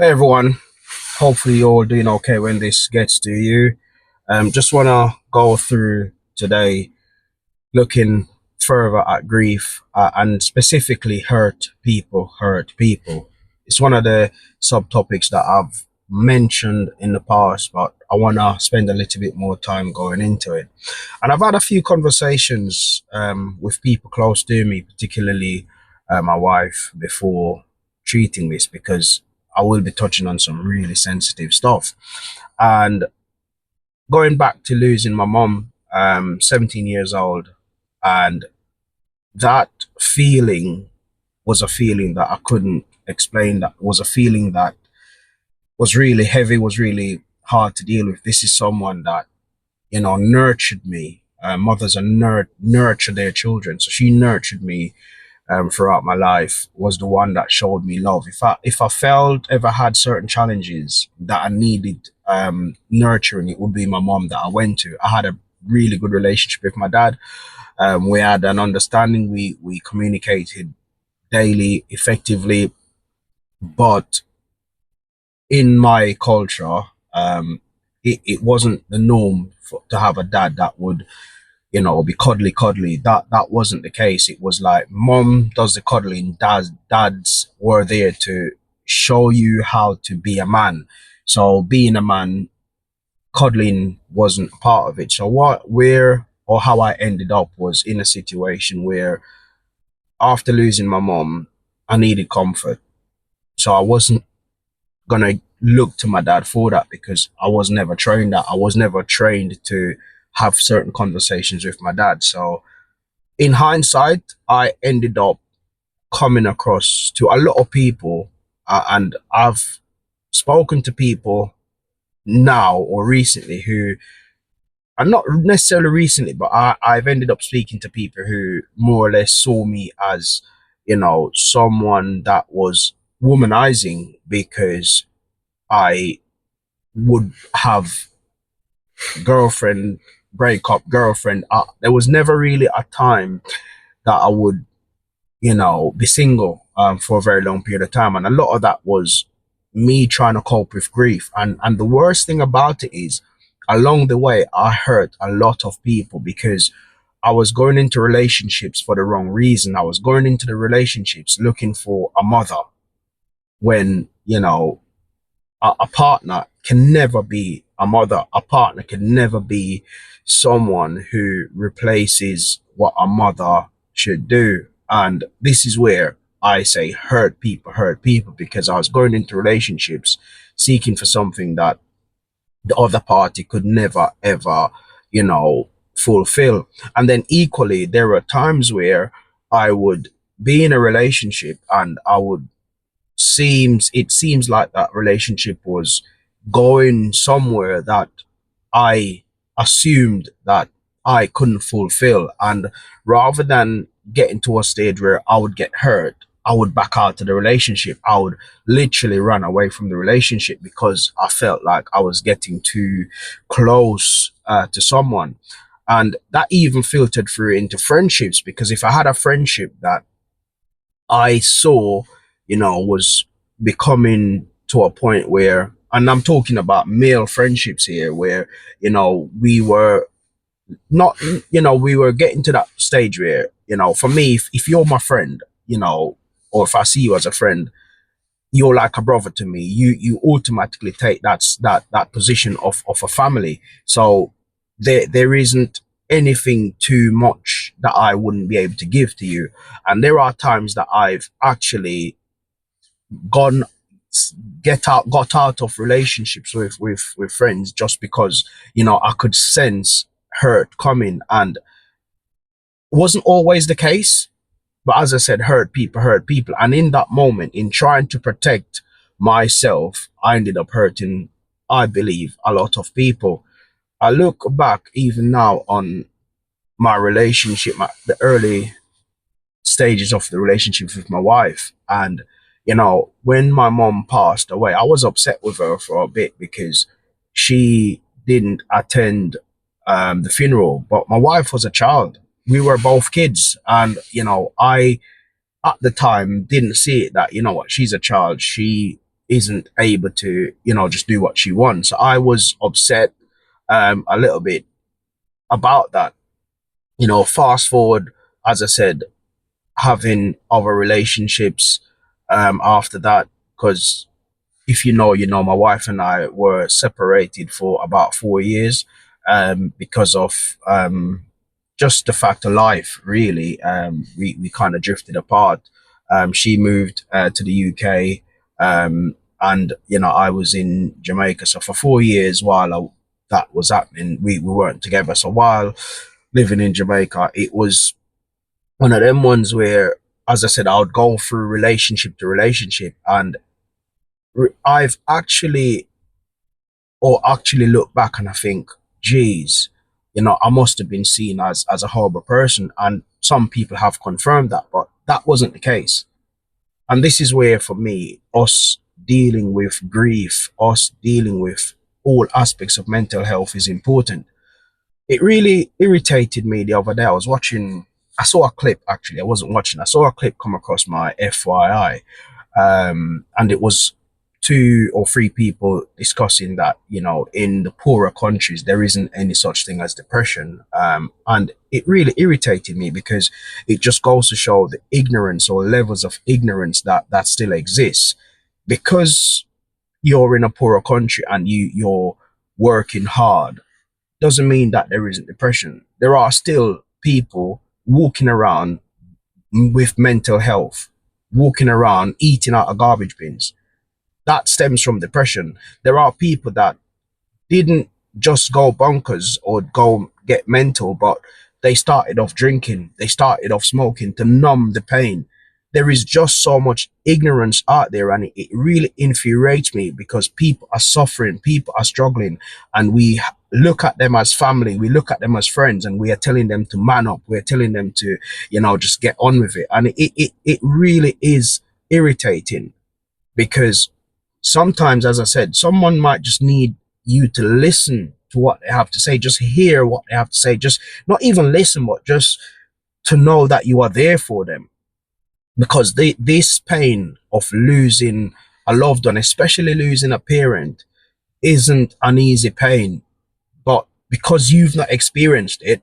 Hey everyone, hopefully you're all doing okay when this gets to you. Just want to go through today looking further at grief and specifically hurt people. It's one of the subtopics that I've mentioned in the past, but I want to spend a little bit more time going into it. And I've had a few conversations with people close to me, particularly my wife, before treating this because I will be touching on some really sensitive stuff. And going back to losing my mom, 17 years old, and that feeling was a feeling that I couldn't explain. That was a feeling that was really heavy, was really hard to deal with. This is someone that, nurtured me. Mothers are nurture their children. So she nurtured me throughout my life, was the one that showed me love. If I felt ever had certain challenges that I needed nurturing, it would be my mom that I went to. I had a really good relationship with my dad. We had an understanding. We communicated daily, effectively, but in my culture, it wasn't the norm to have a dad that would be cuddly. That wasn't the case. It was like mom does the cuddling, dads were there to show you how to be a man. So being a man, cuddling wasn't part of it. So where or how I ended up was in a situation where after losing my mom, I needed comfort. So I wasn't gonna look to my dad for that because I was never trained that. I was never trained to have certain conversations with my dad. So in hindsight, I ended up coming across to a lot of people, and I've spoken to people now or recently who are not necessarily recently, but I've ended up speaking to people who more or less saw me as, someone that was womanizing because I would have girlfriend, break up, girlfriend. There was never really a time that I would, be single for a very long period of time. And a lot of that was me trying to cope with grief. And the worst thing about it is along the way, I hurt a lot of people because I was going into relationships for the wrong reason. I was going into the relationships looking for a mother when, a partner can never be a mother. A partner can never be someone who replaces what a mother should do. And this is where I say hurt people, because I was going into relationships seeking for something that the other party could never, ever, fulfill. And then equally, there were times where I would be in a relationship and it seems like that relationship was going somewhere that I assumed that I couldn't fulfill. And rather than getting to a stage where I would get hurt, I would back out of the relationship. I would literally run away from the relationship because I felt like I was getting too close to someone. And that even filtered through into friendships, because if I had a friendship that I saw, was becoming to a point where, and I'm talking about male friendships here, where, we were not, we were getting to that stage where, for me, if you're my friend, or if I see you as a friend, you're like a brother to me. You automatically take that position of a family. So there isn't anything too much that I wouldn't be able to give to you. And there are times that I've actually gone got out of relationships with friends just because I could sense hurt coming. And it wasn't always the case, but as I said, hurt people. And in that moment, in trying to protect myself, I ended up hurting, I believe, a lot of people. I look back even now on my relationship, the early stages of the relationship with my wife. And, when my mom passed away, I was upset with her for a bit because she didn't attend the funeral. But my wife was a child. We were both kids. And, I, at the time, didn't see it that, what, she's a child. She isn't able to, just do what she wants. I was upset a little bit about that. Fast forward, as I said, having other relationships after that, because if my wife and I were separated for about 4 years because of just the fact of life, really. We kind of drifted apart. She moved to the UK, and I was in Jamaica. So for 4 years, while that was happening, we weren't together. So while living in Jamaica, it was one of them ones where, as I said, I would go through relationship to relationship, and I've actually look back and I think, geez, I must have been seen as a horrible person. And some people have confirmed that, but that wasn't the case. And this is where, for me, us dealing with grief, us dealing with all aspects of mental health is important. It really irritated me the other day. I saw a clip, actually. I wasn't watching. I saw a clip come across my FYI, and it was two or three people discussing that in the poorer countries there isn't any such thing as depression, and it really irritated me because it just goes to show the ignorance or levels of ignorance that still exists. Because you're in a poorer country and you're working hard doesn't mean that there isn't depression. There are still people walking around with mental health, walking around eating out of garbage bins. That stems from depression. There are people that didn't just go bonkers or go get mental, but they started off drinking, they started off smoking to numb the pain. There is just so much ignorance out there, and it really infuriates me because people are suffering, people are struggling, and we look at them as family, we look at them as friends, and we are telling them to man up, we're telling them to, just get on with it. And it really is irritating because sometimes, as I said, someone might just need you to listen to what they have to say, just hear what they have to say, just not even listen, but just to know that you are there for them. Because this pain of losing a loved one, especially losing a parent, isn't an easy pain. But because you've not experienced it,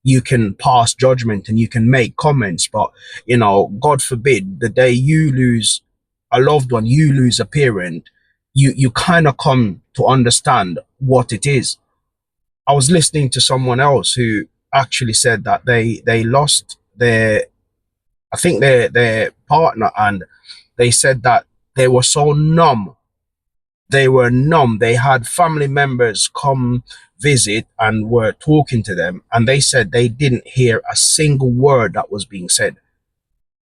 you can pass judgment and you can make comments. But, God forbid, the day you lose a loved one, you lose a parent, you kind of come to understand what it is. I was listening to someone else who actually said that they lost their partner, and they said that they were so numb. They were numb. They had family members come visit and were talking to them, and they said they didn't hear a single word that was being said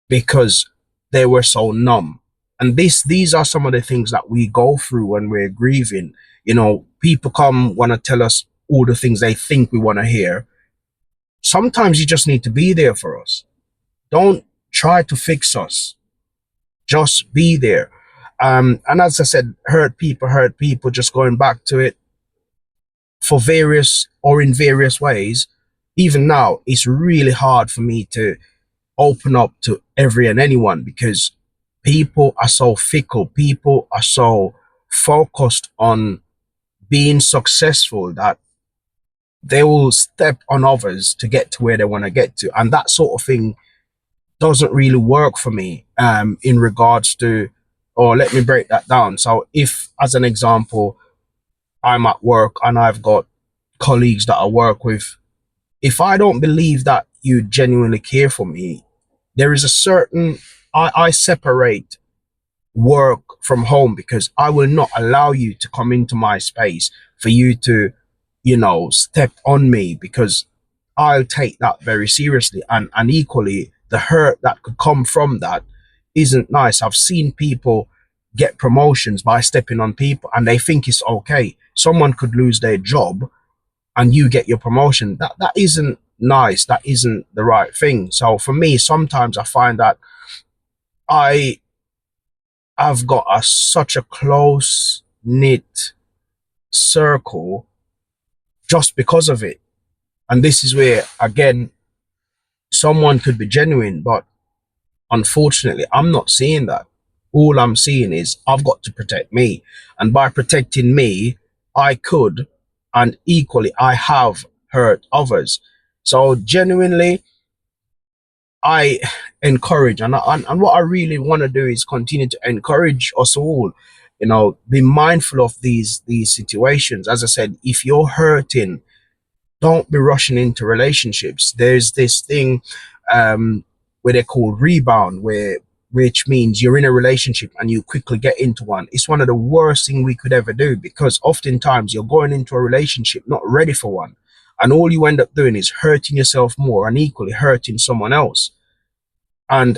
because they were so numb. And these are some of the things that we go through when we're grieving. People come want to tell us all the things they think we want to hear. Sometimes you just need to be there for us. Don't try to fix us. Just be there. And as I said, hurt people, just going back to it for in various ways. Even now, it's really hard for me to open up to every and anyone because people are so fickle. People are so focused on being successful that they will step on others to get to where they want to get to. And that sort of thing doesn't really work for me in regards to, or let me break that down. So if, as an example, I'm at work and I've got colleagues that I work with, if I don't believe that you genuinely care for me, there is a certain, I separate work from home because I will not allow you to come into my space for you to, step on me, because I'll take that very seriously. And equally, the hurt that could come from that isn't nice. I've seen people get promotions by stepping on people and they think it's okay. Someone could lose their job and you get your promotion. That isn't nice. That isn't the right thing. So for me, sometimes I find that I've got such a close knit circle just because of it. And this is where, again, someone could be genuine, but unfortunately, I'm not seeing that. All I'm seeing is I've got to protect me. And by protecting me, I could, and equally, I have hurt others. So genuinely, I encourage, and what I really want to do is continue to encourage us all, be mindful of these situations. As I said, if you're hurting, don't be rushing into relationships. There's this thing where they call rebound, which means you're in a relationship and you quickly get into one. It's one of the worst things we could ever do, because oftentimes you're going into a relationship not ready for one, and all you end up doing is hurting yourself more and equally hurting someone else. And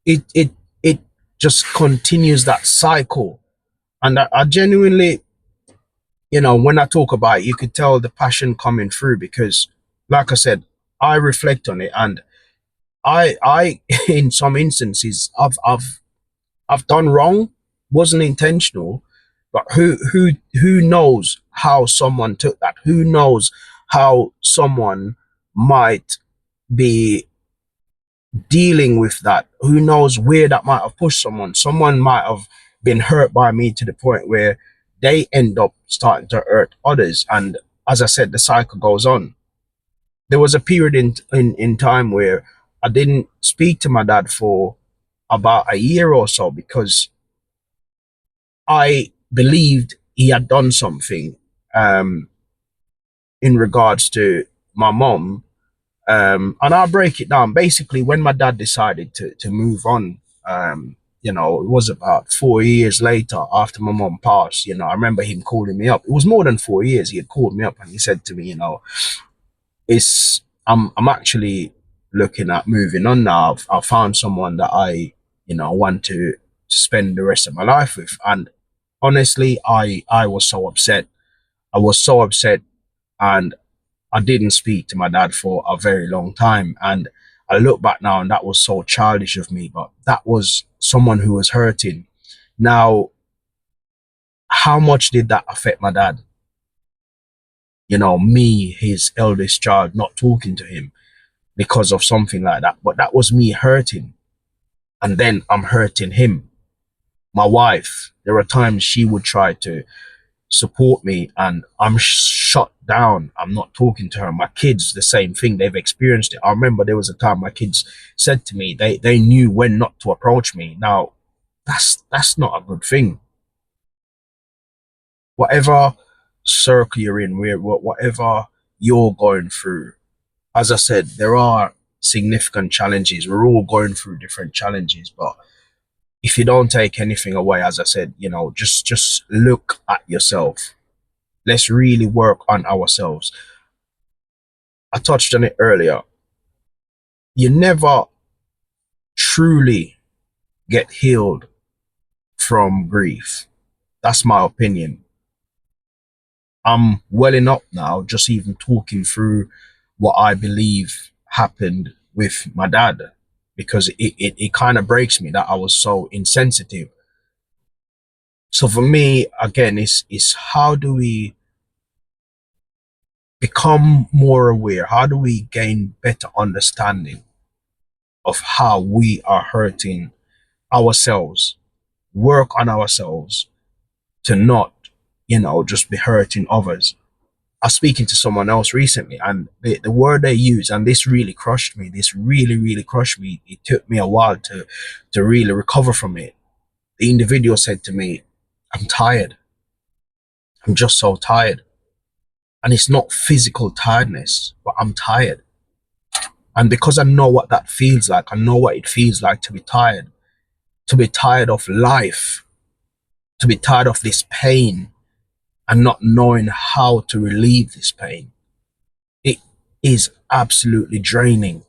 it just continues that cycle. And I genuinely, when I talk about it, you could tell the passion coming through, because like I said, I reflect on it, and I in some instances I've done wrong, wasn't intentional, but who knows how someone took that? Who knows how someone might be dealing with that? Who knows where that might have pushed someone? Someone might have been hurt by me to the point where they end up starting to hurt others. And as I said, the cycle goes on. There was a period in time where I didn't speak to my dad for about a year or so, because I believed he had done something in regards to my mom. And I'll break it down. Basically, when my dad decided to move on, it was about 4 years later after my mom passed. I remember him calling me up. It was more than 4 years. He had called me up and he said to me, I'm actually looking at moving on now. I've found someone that I want to spend the rest of my life with. And honestly, I was so upset. I was so upset, and I didn't speak to my dad for a very long time. And I look back now, and that was so childish of me, but that was someone who was hurting. Now, how much did that affect my dad? Me, his eldest child, not talking to him because of something like that. But that was me hurting. And then I'm hurting him. My wife, there are times she would try to support me and I'm shut down. I'm not talking to her. My kids, the same thing. They've experienced it. I remember there was a time my kids said to me, they knew when not to approach me. Now, that's not a good thing. Whatever circle you're in, whatever you're going through, as I said, there are significant challenges. We're all going through different challenges, but if you don't take anything away, as I said, just look at yourself. Let's really work on ourselves. I touched on it earlier. You never truly get healed from grief. That's my opinion. I'm welling up now, just even talking through what I believe happened with my dad, because it kind of breaks me that I was so insensitive. So for me, again, it's how do we become more aware? How do we gain better understanding of how we are hurting ourselves, work on ourselves to not, just be hurting others? I was speaking to someone else recently, and the word they use, and this really crushed me. This really, really crushed me. It took me a while to really recover from it. The individual said to me, I'm tired. I'm just so tired. And it's not physical tiredness, but I'm tired. And because I know what that feels like, I know what it feels like to be tired of life, to be tired of this pain and not knowing how to relieve this pain. It is absolutely draining.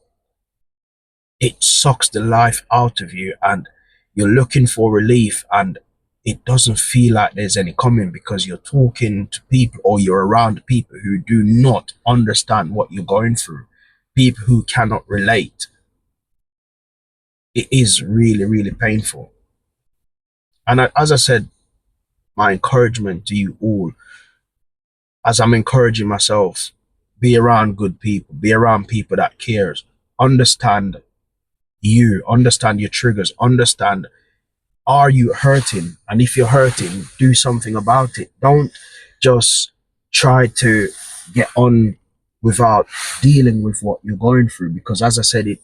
It sucks the life out of you, and you're looking for relief, and it doesn't feel like there's any coming, because you're talking to people or you're around people who do not understand what you're going through, people who cannot relate. It is really, really painful. And as I said, my encouragement to you all, as I'm encouraging myself, be around good people, be around people that cares, understand you, understand your triggers, understand Are you hurting? And if you're hurting, do something about it. Don't just try to get on without dealing with what you're going through, because as I said, it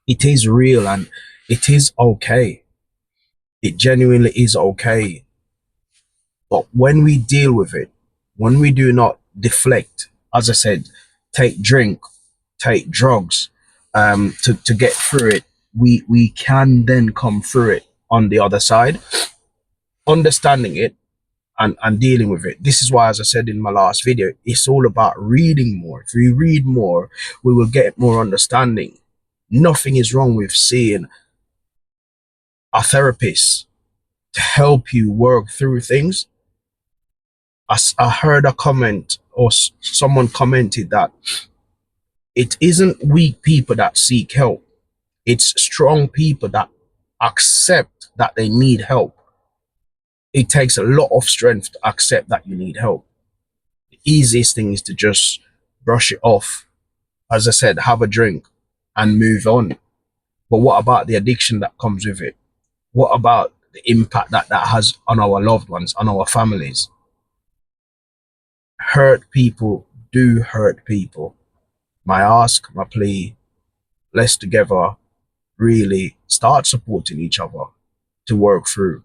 is real, and it is okay. It genuinely is okay. But when we deal with it, when we do not deflect, as I said, take drink, take drugs, to get through it, we can then come through it on the other side, understanding it and dealing with it. This is why, as I said in my last video, it's all about reading more. If we read more, we will get more understanding. Nothing is wrong with seeing a therapist to help you work through things. I heard a comment, or someone commented that it isn't weak people that seek help. It's strong people that accept that they need help. It takes a lot of strength to accept that you need help. The easiest thing is to just brush it off. As I said, have a drink and move on. But what about the addiction that comes with it? What about the impact that that has on our loved ones, on our families? Hurt people do hurt people. My ask, my plea, let's together really start supporting each other to work through.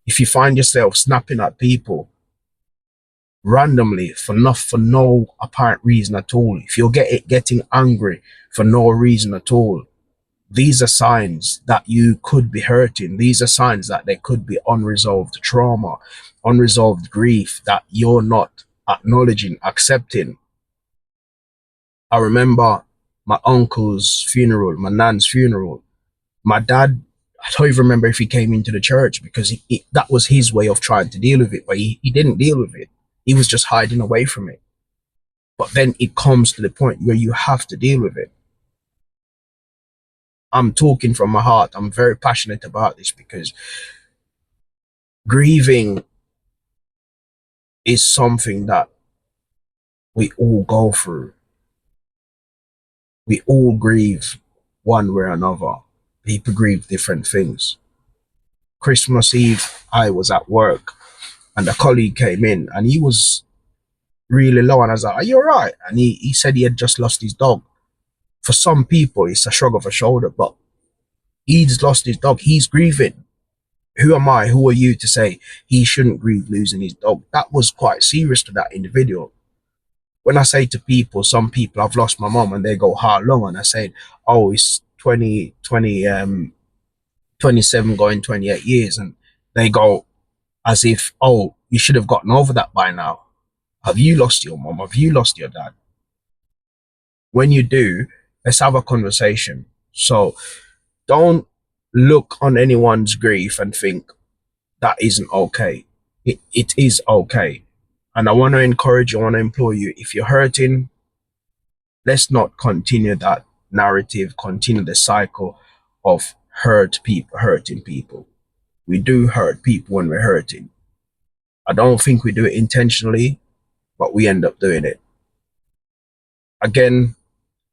If you find yourself snapping at people randomly for no apparent reason at all, if you're getting angry for no reason at all, these are signs that you could be hurting. These are signs that there could be unresolved trauma, unresolved grief that you're not acknowledging, accepting. I remember my uncle's funeral, my nan's funeral. My dad, I don't even remember if he came into the church, because that was his way of trying to deal with it, but he didn't deal with it. He was just hiding away from it. But then it comes to the point where you have to deal with it. I'm talking from my heart. I'm very passionate about this, because grieving is something that we all go through. We all grieve one way or another. People grieve different things. Christmas Eve, I was at work and a colleague came in and he was really low, and I was like, "Are you all right?" And he said he had just lost his dog. For some people, it's a shrug of a shoulder, but he's lost his dog. He's grieving. Who am I? Who are you to say he shouldn't grieve losing his dog? That was quite serious to that individual. When I say to people, some people, "I've lost my mom," and they go, "How long?" And I say, "Oh, it's 27 going 28 years. And they go as if, "Oh, you should have gotten over that by now. Have you lost your mom? Have you lost your dad?" When you do, let's have a conversation. So don't look on anyone's grief and think that isn't okay. It is okay. And I want to encourage you, I want to implore you, if you're hurting, let's not continue that narrative, continue the cycle of hurting people. We do hurt people when we're hurting. I don't think we do it intentionally, but we end up doing it. Again,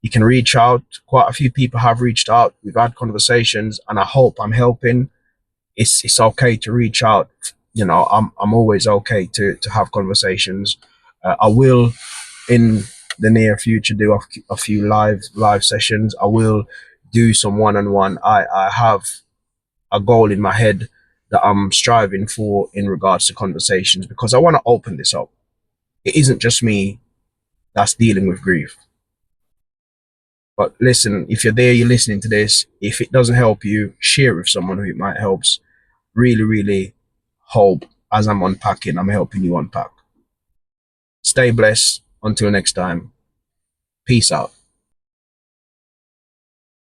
you can reach out. Quite a few people have reached out. We've had conversations, and I hope I'm helping. It's okay to reach out. You know, I'm always okay to have conversations. I will, in the near future, do a few live sessions. I will do some one-on-one. I have a goal in my head that I'm striving for in regards to conversations, because I want to open this up. It isn't just me that's dealing with grief. But listen, if you're there, you're listening to this, if it doesn't help you, share it with someone who it might helps. Really, really hope as I'm unpacking, I'm helping you unpack. Stay blessed. Until next time. Peace out.